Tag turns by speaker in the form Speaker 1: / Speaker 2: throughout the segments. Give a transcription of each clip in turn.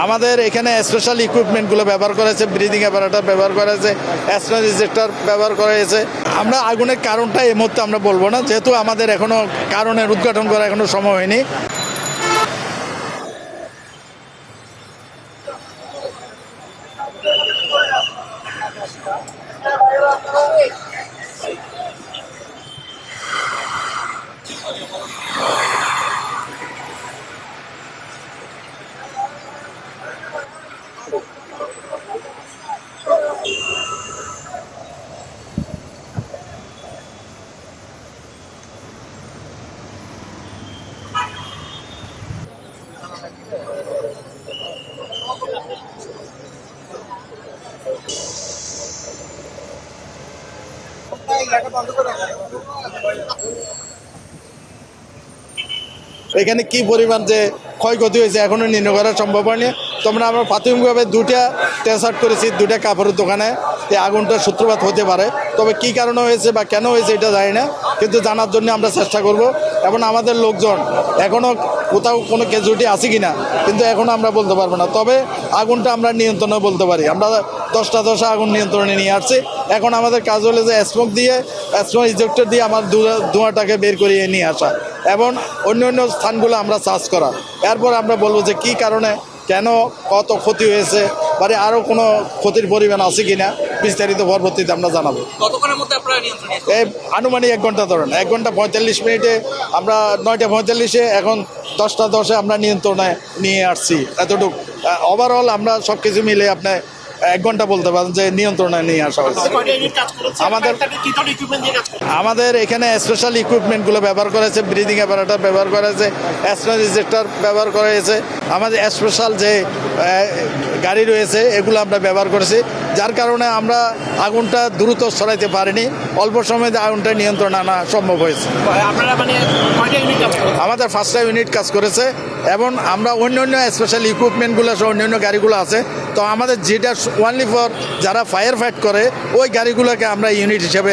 Speaker 1: আমাদের এখানে স্পেশাল ইকুইপমেন্টগুলো ব্যবহার করেছে, ব্রিদিং অ্যাপারেটর ব্যবহার করেছে, অ্যাসমাস রিজেক্টর ব্যবহার করা হয়েছে। আমরা আগুনের কারণটা এই মুহূর্তে আমরা বলবো না, যেহেতু আমাদের এখনো কারণের উদ্ঘাটন করা এখনো সময় হয়নি। এখানে কি পরিমাণ যে ক্ষয়ক্ষতি হয়েছে এখনো নির্ণয় করা সম্ভব হয়নি। তোমরা আমরা প্রাথমিকভাবে দুটা টেস্ট আউট করেছি, দুটা কাপড়ের দোকানে। এই আগুনটার সূত্রপাত হতে পারে, তবে কি কারণে হয়েছে বা কেন হয়েছে এটা জানি না, কিন্তু জানার জন্য আমরা চেষ্টা করব। এবং আমাদের লোকজন এখনও কোথাও কোনো ক্যাজুয়ালিটি আছে কি না কিন্তু এখনও আমরা বলতে পারবো না। তবে আগুনটা আমরা নিয়ন্ত্রণে বলতে পারি, আমরা 10টা আগুন নিয়ন্ত্রণে নিয়ে আসছি। এখন আমাদের কাজ হলো যে স্মোক ইজেক্টর দিয়ে আমার ধোঁয়াটাকে বের করিয়ে নিয়ে আসা এবং অন্য স্থানগুলো আমরা সার্চ করা। এরপর আমরা বলবো যে কী কারণে, কেন, কত ক্ষতি হয়েছে, মানে আরও কোনো ক্ষতির পরিমাণ আছে কি না, বিস্তারিত পরবর্তীতে আমরা জানাবো। এই আনুমানিক 1 ঘন্টা ধরেন, 1 ঘন্টা 45 মিনিটে আমরা 9টা 45-এ, এখন 10টা 10-এ আমরা নিয়ন্ত্রণে নিয়ে আসছি। এতটুকু ওভারঅল আমরা সব কিছু মিলে আপনার 1 ঘন্টা বলতে পারেন যে নিয়ন্ত্রণে নিয়ে আসা হয়েছে। আমাদের এখানে স্পেশাল ইকুইপমেন্টগুলো ব্যবহার করেছে, ব্রিদিং অ্যাপারেটর ব্যবহার করেছে, অ্যাসমাস রিজেক্টর ব্যবহার করা হয়েছে। আমাদের স্পেশাল যে গাড়ি রয়েছে এগুলো আমরা ব্যবহার করেছি, যার কারণে আমরা আগুনটা দ্রুত ছড়াইতে পারিনি। অল্প সময়ে আগুনটা নিয়ন্ত্রণে আনা সম্ভব হয়েছে। আমাদের 5টা ইউনিট কাজ করেছে এবং আমরা অন্য স্পেশাল ইকুইপমেন্টগুলো সহ অন্য গাড়িগুলো আছে। তো আমাদের যেটা ওনলি ফর যারা ফায়ার ফাইট করে ওই গাড়িগুলোকে আমরা ইউনিট হিসেবে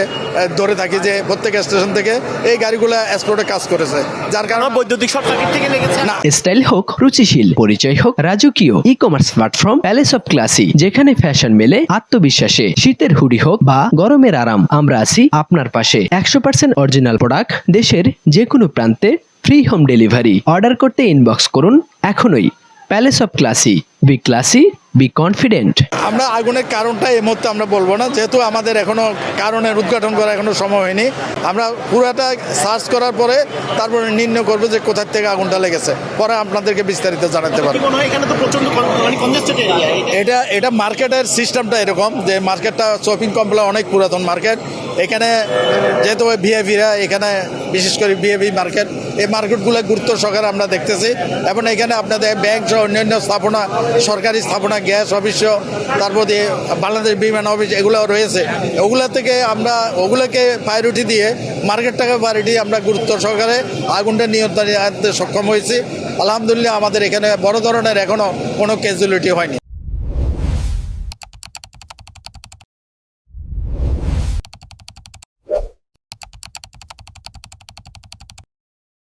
Speaker 1: ধরে থাকি, যে প্রত্যেক স্টেশন থেকে এই গাড়িগুলো স্পটে কাজ করেছে, যার কারণে বৈদ্যুতিক শর্ট সার্কিট থেকে লেগেছে না।
Speaker 2: স্টাইল হোক, রুচিশীল পরিচয় হোক, রাজকীয় e-commerce platform Palace of Classy, যেখানে ফ্যাশন মেলে আত্মবিশ্বাসে। শীতের হুডি হোক বা গরমের আরাম, আমরা আছি আপনার পাশে। 100% অরিজিনাল প্রোডাক্ট, দেশের যে কোনো প্রান্তে, ফ্রি হোম ডেলিভারি। অর্ডার করতে ইনবক্স করুন এখনই। Palace of classy, B classy, be confident.
Speaker 1: আমরা আগুনের কারণটা এই মুহূর্তে আমরা বলবো না, যেহেতু আমাদের এখনো কারণের উদ্ঘাটন করা এখনো সময় হয়নি। আমরা পুরাটা সার্চ করার পরে তারপরে নির্ণয় করবো যে কোথার থেকে আগুনটা লেগেছে, পরে আপনাদেরকে বিস্তারিত জানাতে পারবো। এটা মার্কেটের সিস্টেমটা এরকম যে মার্কেটটা শপিং কমপ্লেক্স অনেক পুরাতন মার্কেট। এখানে যেহেতু ভিআইপিরা, এখানে বিশেষ করে ভিআইপি মার্কেট, এই মার্কেটগুলো গুরুত্ব সহকারে আমরা দেখতেছি। এবং এখানে আপনাদের ব্যাংক সহ অন্যান্য স্থাপনা, সরকারি স্থাপনা, গ্যাস অফিস, তারপর দিয়ে বাংলাদেশ বিমান অফিস এগুলো রয়েছে, ওগুলোকে প্রায়োরিটি দিয়ে মার্কেটটাকে প্রায়োরিটি আমরা গুরুত্ব সহকারে আগুনটা নিয়ন্ত্রণে আনতে সক্ষম হয়েছি। আলহামদুলিল্লাহ আমাদের এখানে বড় ধরনের এখনও কোনো ক্যাজুয়ালিটি হয়নি।